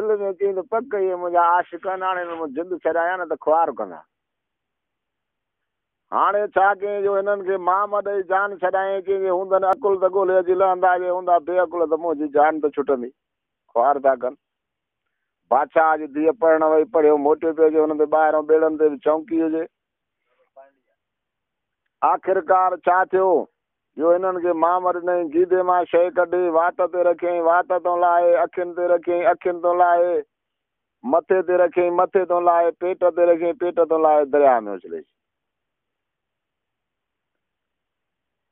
दिल में चई त पक ये मुंहिंजा आशिक हाणे जिंद छॾाया न त ख्वार कंदा। हाणे छा कयईं जो हिननि खे माम ॾेई जान छॾायईं की हूंदनि अकुल त ॻोल्हे अची लहंदा, जे हूंदा बेअकुल त मुंहिंजी जान त छुटंदी। ख्वार था कनि। बादशाह जी धीअ पढ़ण वई, पढ़ियो मोटियो पियो अचे, हुन ते ॿाहिरों ॿेड़नि ते चौंकी हुजे। आख़िरकार छा थियो जो हिननि खे माम ॾिनई, गीदे मां शइ कढी वात ते रखियईं, वात तो लाहे, अखियुनि ते रखियईं, अखियुनि तो लाहे, मथे ते रखियईं, मथे तो लाहे, पेट ते रखियईं, पेट तो लाहे, दरिया में उछले।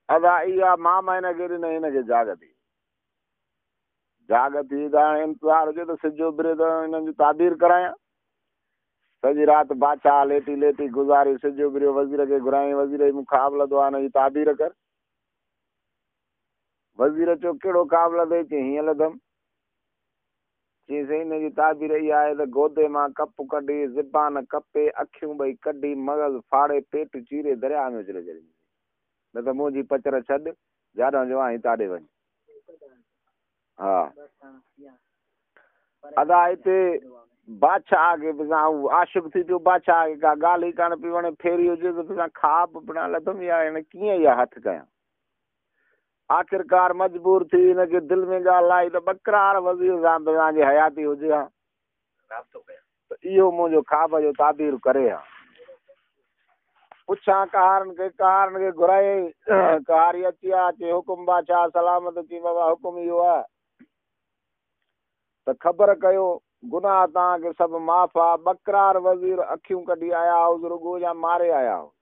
अदा इहा माम हिनखे ॾिनई, हिनखे जाग थी। जाग थी त हाणे इंतज़ार हुजे त सिज उभिरे त हिननि जी ताबीर करायां। सॼी राति बादशाह लेटी लेटी गुज़ारी, सिज उभिरियो, वज़ीर खे घुराईं, वज़ीर मूं ख़्वाबु लधो आहे, हिनजी ताबीर कर। वज़ीर चयो कहिड़ो ख़्वाबु लधई? चई हीअं लधमि। चई साईं हिनजी ताबीर इहा आहे त गोदे मां कप कढी, ज़बान कपे, अखियूं ॿई कढी, मग़ज़ फाड़े, पेट चीरे दरिया में उछले छॾी, न त मुंहिंजी पचर छॾ, जाॾां जो आई ताॾे वञ। हा अदा हिते बादशाह खे बि आशिक़ थी पियो, बादशाह खे का ॻाल्हि ई कान पई वणे, फेरी हुजे त तुसां ख़्वाबु बिना लधमि, या हिन कीअं इहा हथु कयां। आख़िरकार मजबूर थी हिनखे दिलि में ॻाल्हि आई त बकरार वज़ीर सां तव्हांजी हयाती हुजे हा त इहो मुंहिंजो ख़्वाब जो ताबीर करे हा। पुछां कहारनि खे घुराई, कहारी अची आहे, चई हुकुम बादशाह सलामत। चई बाबा हुकुम इहो आहे त ख़बर कयो गुनाह तव्हांखे सभु माफ़ आहे। बकरार वज़ीर अखियूं कढी आया हुउसि, रुॻो या मारे आया हुउसि।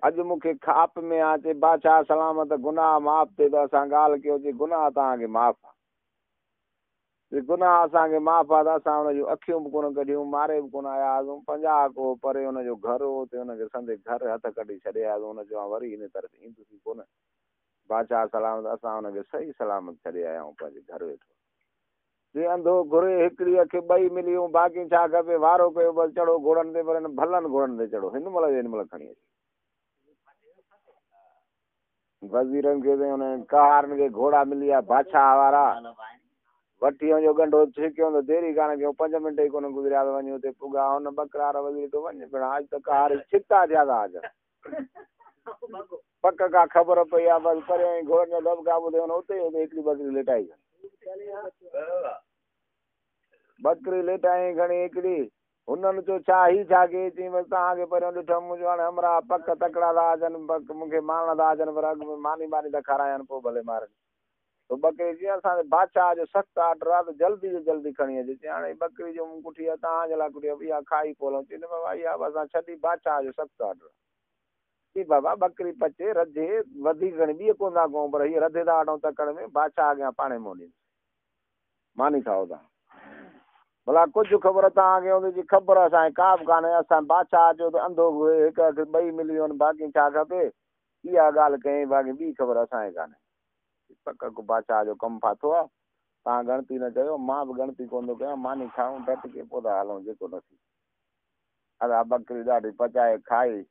अॼु मूंखे खाप में आहे, चई बादशाह सलामत गुनाह माफ़ थिए त असां ॻाल्हि कयो। चई गुनाह तव्हांखे माफ़ आहे। चई गुनाह असांखे माफ़ आहे त असां हुन जूं अखियूं बि कोन कढियूं, मारे बि कोन आया हुआसीं। 50 कोह परे हुनजो घर हो, हुते हुनखे संदे घर हथ कढी छॾे आयासीं। हुन चयो वरी हिन तरफ़ ईंदुसि कोन। बादशाह सलामत असां हुनखे सही सलामत छॾे आया आहियूं, पंहिंजे घर वेठो। जे अंधो घुरे हिकिड़ी अखि ॿई मिलियूं, बाक़ी छा खपे, वारो कयो बसि चढ़ो घोड़नि ते, पर हिन भलनि घोड़नि ते चढ़ो, हिन महिल खणी अचो। वज़ीरनि खे हुन कहारनि खे घोड़ा मिली विया, बादशाह वारा वठी वञो ॻंढो छिकियो त देरी कान कयूं, 5 मिंट ई कोन गुज़रिया त वञी हुते पुॻा। हुन बकरार वज़ीर तो वञे पिण, अॼु त कहार छिकता थिया था अॼु। पक का ख़बर पई आहे, बसि परियां घोड़नि जा दबका ॿुधे हुन उते हिकिड़ी बकरी लेटाई, बकरी लेटाई खणी हिकिड़ी। हुननि चयो छा ही छा कई? चई बसि तव्हांखे पहिरियों ॾिठो, मुंहिंजो हाणे हमरा पक तकिड़ा था अचनि, मूंखे मारण था अचनि, पर अॻु में मानी था खारायनि, पोइ भले मारनि। त बकरी जीअं असांजे बादशाह जो सख़्तु आर्डर आहे त जल्दी जो जल्दी खणी अचे। चई हाणे बकरी जो मूं कुठी आहे, तव्हांजे लाइ कुठी आहे, इहा खाई पोलऊं। चई न बाबा इहा असां छॾी, बादशाह जो सख़्तु आर्डर आहे। चई बाबा बकरी पचे रधे वधीक घणी ॿी कोन था कयूं, पर हीअ रधे था वठूं तकड़ में, बादशाह अॻियां पाणे मोड़ी मानी खाओ था। भला कुझु ख़बर तव्हांखे हुनजी ख़बर असांखे का बि कान्हे। असां बादशाह जो त अंधो घुरे, हिकु अखि ॿई मिलियूं आहिनि, बाक़ी छा खपे, इहा ॻाल्हि कयईं, बाक़ी ॿी ख़बर असांखे कान्हे। पक बादशाह जो कमु फाथो आहे, तव्हां गणती न कयो, मां बि गणती कोन थो कयां, मानी खाऊं डट के पोइ था हलूं जेको न थी। अदा बकरी ॾाढी पचाए खाई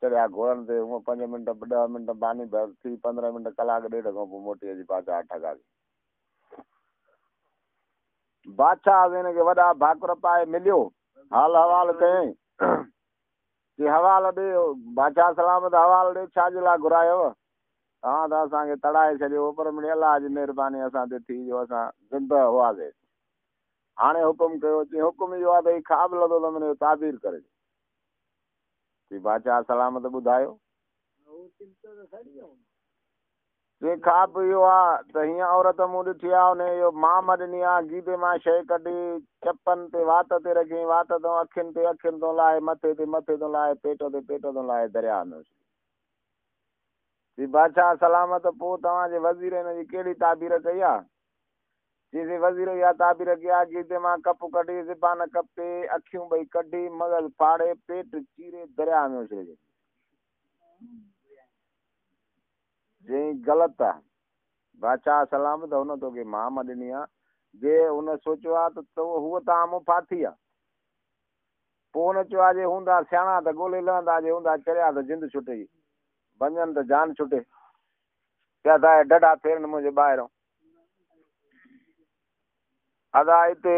चढ़िया घोड़नि ते, हूअं 5 मिंट 10 मिंट मानी थी, 15 मिंट कलाक ॾेढ खां पोइ मोटी अची बादशाह ठगा। बादशाह हिनखे वॾा भाकुर पाए मिलियो, हाल हवाल कयईं। की हवाल ॾे बादशाह सलामत, हवाल ॾे, छाजे लाइ घुरायव? तव्हां त असांखे तड़ाए छॾियो, पर मिड़ई अलाह जी महिरबानी असां ते थी जो असां ज़िंदा हुआसीं। हाणे हुकुम कयो। चई हुकुम इहो आहे त हीउ ख़्वाबु लधो त हुनजो ताबीर करे। चई बादशाह सलामत ॿुधायो। चई ख़्वाबु इहो आहे त हीअं औरत मूं ॾिठी आहे, हुन इहो माम ॾिनी आहे, गीदे मां शइ कढी, चपनि ते वात ते रखी, वात तो अखियुनि ते अखियुनि तो लाहे, मथे ते मथे तो लाहे, पेट ते पेट तो लाहे, दरिया में। चई बादशाह सलामत पोइ तव्हांजे वज़ीर हिन जी कहिड़ी ताबीर कई आहे? चई वज़ीर इहा ताबीर कई आहे, गीदे मां कप कढी, ज़बान कपे, अखियूं ॿई कढी, मग़ज़ फाड़े, पेट चीरे दरिया में उछले। चई ग़लति आहे। बादशाह सलामत हुन तोखे माम ॾिनी आहे, जे हुन सोचियो आहे त हूअ तव्हां मूं फाथी आहे। पोइ हुन चयो आहे जे हूंदा सियाणा त ॻोल्हे लहंदा, जे हूंदा चरिया त जिंद छुटे, वञनि त जान छुटे। क्या था डॾा फेरनि मुंहिंजे ॿाहिरों। अदा हिते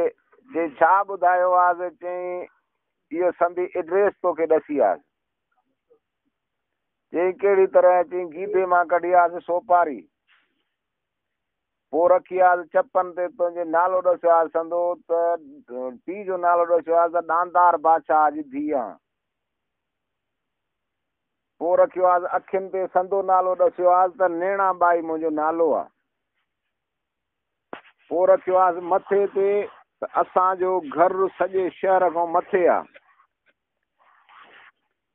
जे छा ॿुधायो आहे चई इहो संदी एड्रेस तोखे ॾसी आहे चई कहिड़ी तरह चई गीदे मां कढी आहे सोपारी पोइ रखी आहे चपनि ते तुंहिंजे नालो ॾसियो आहे संदो त पीउ जो नालो ॾसियो आहे त डांदार बादशाह जी धीउ आहे पोइ रखियो आहे अखियुनि ते संदो नालो ॾसियो आहे त नैणा बाई मुंहिंजो नालो आहे पोइ रखियो आहे मथे ते त असांजो घरु सॼे शहर खां मथे आहे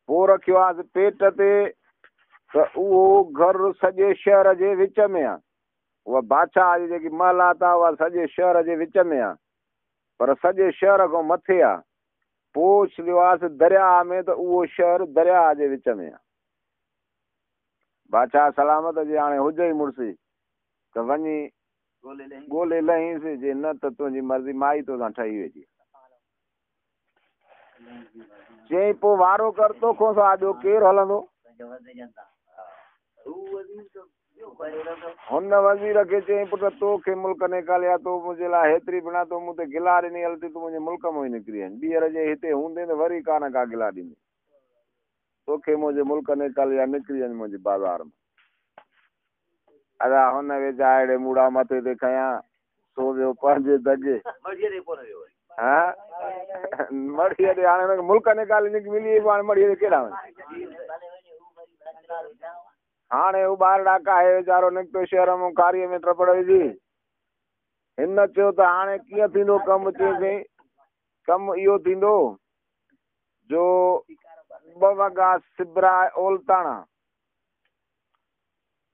पोइ रखियो आहे पेट ते त उहो घरु सॼे शहर जे विच में आहे उहा बादशाह जी जेकी महल आहे उहा सॼे शहर जे विच में आहे पर सॼे शहर खां मथे आहे पोइ छॾियो आहे दरिया में त उहो शहर दरिया जे विच में आहे बादशाह सलामत जी हाणे हुजे ई मुड़ुसि त वञी ॻोल्हे लहींसि जे न त तुंहिंजी मर्ज़ी माई तोसां ठही वेंदी चई पोइ वारो कर तोखो सां ॿियो केरु हलंदो हुन वज़ीर खे चई पुट तोखे मुल्क निकालिया तो मुंहिंजे लाइ हेतिरी बिना तो मूं ते गिला ॾिनी हलती तूं मुंहिंजे मुल्क मां ई निकिरी आहीं ॿीहर जे हिते हूंदे त वरी कान का गिला ॾींदी तोखे मुंहिंजे मुल्क निकालिया निकिरी वञ मुंहिंजे बाज़ार में अदा हुन वेचारे अहिड़े मूड़ा मथे ते खयां सो वियो पंहिंजे दगे हा मड़ीअ ते हाणे हुनखे मुल्क निकाली मिली हाणे मड़ीअ ते केॾा हाणे हू ॿाहिरि काहे वीचारो निकितो शहर मां कारीअ में टपड़ विझी हिन चयो त हाणे कीअं थींदो कमु चई कमु इहो थींदो जो 2 वॻा सिबराए ओलताणा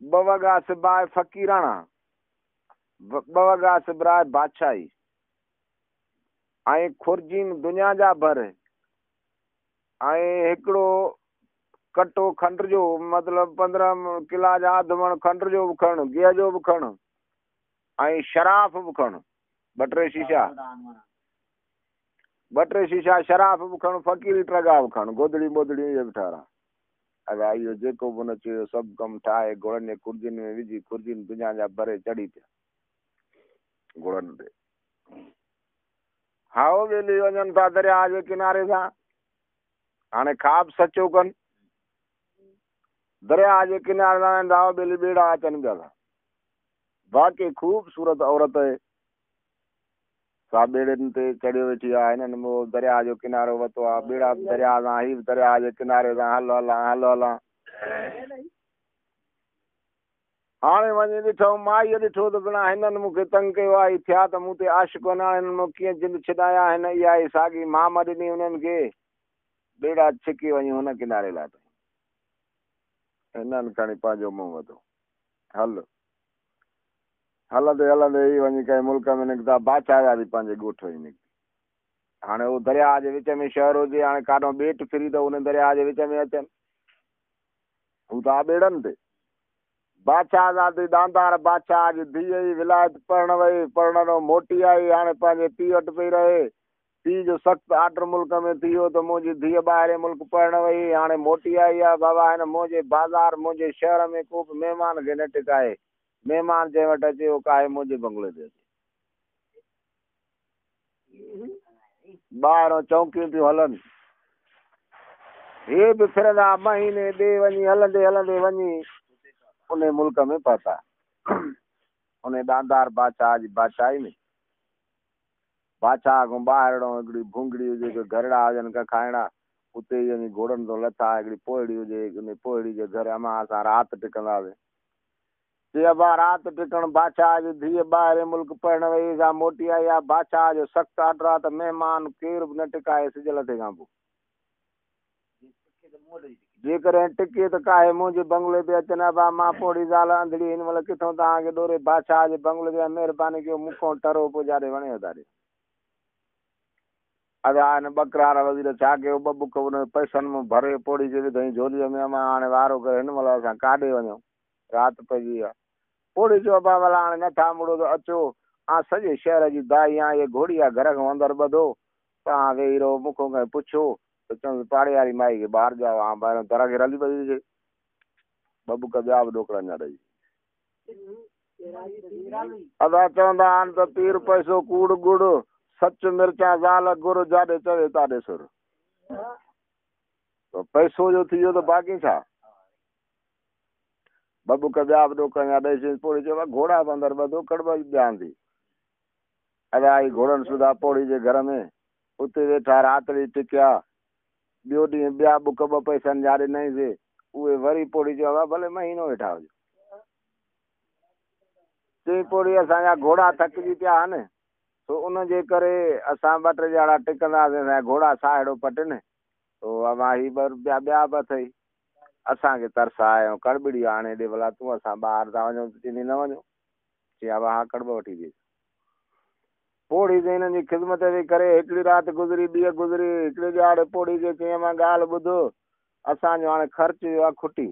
2 वॻा सिबाए फ़क़ीराणा 2 वॻा सिबराए बादशाही ऐं खुर्जीन दुनिया जा भर ऐं हिकिड़ो कटो खंड जो मतिलबु 15 किला जा अधु मण खंड जो बि खण गिह जो बि खण ऐं शराफ़ बि खण 2-3 शीशा 2-3 शीशा शराफ़ बि खण फ़क़ीरी ट्रगा बि खण गोदड़ी बोदड़ी इहे बि ठारां अगरि इहो जेको बि न चयो सभु कमु ठाहे गुड़नि जे खुर्जियुनि में विझी खुर्जियुनि दुनिया जा भरे चढ़ी पिया गुड़नि ते हाओ ॿेली वञनि था दरिया जे किनारे सां हाणे ख़्वाब सचो कनि दरिया जे किनारे सां वेंदा ॿेली ॿेड़ा अचनि पिया था बाक़ी ख़ूबसूरत औरत सा ॿेड़नि ते चढ़ियो वेठी आहे हिननि दरिया जो किनारो वरितो आहे ॿेड़ा दरिया सां ही दरिया जे किनारे सां हल हलां हाणे वञी ॾिठो माईअ ॾिठो त बिना हिननि मूंखे तंग कयो आहे थिया त मूं ते आशिक़ न हिननि मूं कीअं जिंद छॾाया हिन इहा ई साॻी माम ॾिनी हुननि खे ॿेड़ा छिकी वञी हुन किनारे लाइ हिननि खणी पंहिंजो मुंहुं वधो हलंदे हलंदे ई वञी कंहिं मुल्क में निकिता बादशाह जा बि पंहिंजे ॻोठ में निकिती हाणे उहो दरिया जे विच में शहर हुजे हाणे काॾो ॿेट फिरी त हुन दरिया जे विच में अचनि हू त ॿेड़नि ते बादशाह जाती दानदार बादशाह जी धीअ जी विलायत पढ़ण वई पढ़ण मोटी आई हाणे पंहिंजे पीउ वटि पई रहे पीउ जो सख़्तु आर्डर मुल्क में थी वियो त मुंहिंजी धीअ ॿाहिरि मुल्क पढ़ण वई हाणे मोटी आई आहे बाबा हिन मुंहिंजे बाज़ार मुंहिंजे शहर में को बि महिमान खे न टिकाए महिमान जंहिं वटि अचे उहो काहे मुंहिंजे बंगले ते अचे ॿाहिरों चौकियूं थियूं हलनि हे बि फिरंदा महीने ॾे वञी हलंदे हलंदे वञी उन मुल्क में पहुता उन दानदार बादशाह जी बादशाही में बादशाह खां ॿाहिरियों हिकिड़ी भुंगड़ी हुजे घरड़ा हुजनि का खाइणा उते ई वञी घोड़नि तो लथा हिकिड़ी पोइड़ी हुजे उन पोइड़ी जे घर अमां असां राति टिकंदासीं चई अबा राति टिकण बादशाह जी धीअ ॿाहिरि मुल्क पढ़ण वई सा मोटी आई आहे बादशाह जो सख़्तु आर्डर आहे त महिमान केर बि न टिकाए सिजल ते खां पोइ जेकॾहिं टिके त काहे मुंहिंजे बंगले ते अचनि अबा मां पोड़ी ज़ाल अंधड़ी हिन महिल किथां तव्हांखे ॾोरे बादशाह जे बंगले ते महिरबानी कयो मूंखां टरो पोइ जाॾे वणे तारे अदा हिन ॿकरार वज़ीर छा कयो 2 बुक हुन पैसनि में भरे पोड़ी खे विधई झोलीअ में अमां हाणे वारो करे हिन महिल असां काॾे वञूं राति पइजी आहे पोड़ी चयो अबा भला हाणे नथा मुड़ो त अचो सॼे शहर जी दाई आहे इहे घोड़ी आहे घर खां अंदरि ॿधो तव्हां वेही रहो मूंखां कंहिं पुछो त चवंदुसि पाड़े वारी माई खे ॿाहिरि जाओ ॿाहिरि दर खे रली ॿधी ॾिजे 2 बुक ॿिया बि ॾोकड़नि जा ॾेई अदा चवंदा आहिनि त पीर पैसो कूड़ गुड़ सच मिर्चा ज़ाल गुर जाॾे चवे ताॾे सुर। तो पैसो जो थी वियो त बाक़ी छा। बबुक ॿिया बि ॾोक या ॾेई पोड़ी चयो घोड़ा बंदर ॿ ॾोकड़ ॿ ॼाण थी। अदा आई घोड़नि सुधा पोड़ी जे घर में उते वेठा रातिड़ी टिकिया। ॿियो ॾींहुं ॿिया बुक ॿ पैसनि जा ॾिनईंसीं उहे वरी पोड़ी चयो भले महीनो वेठा हुजे। चई पोड़ी असांजा घोड़ा थकिजी पिया आहिनि तो उनजे करे असां ॿ टे ॼणा टिकंदासीं असांजा घोड़ा साहेड़ो पटिन तो अमा ही ॿिया ॿ अथई असांखे तरस आयो कड़बिड़ी हाणे हेॾे भला तूं असां ॿाहिरि था वञूं चईंदी न वञो चई हा कड़ब वठी ॾे। पोड़ी जे हिननि जी ख़िदमत वेही करे हिकिड़ी राति गुज़री ॾींहुं गुज़री हिकिड़े ॼाणे पोड़ी जे चई मां ॻाल्हि ॿुधो असांजो हाणे ख़र्चु वियो आहे खुटी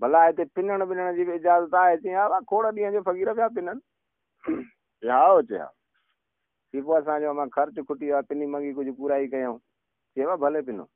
भला हिते पिनण विनण जी बि इजाज़त आहे। चई हा खोड़ ॾींहं जो फ़क़ीर पिया पिननि हा चया की पोइ असांजो मां ख़र्चु खुटी वियो आहे पिनी मंगी कुझु पूरा ई कयूं चई भले पिनो।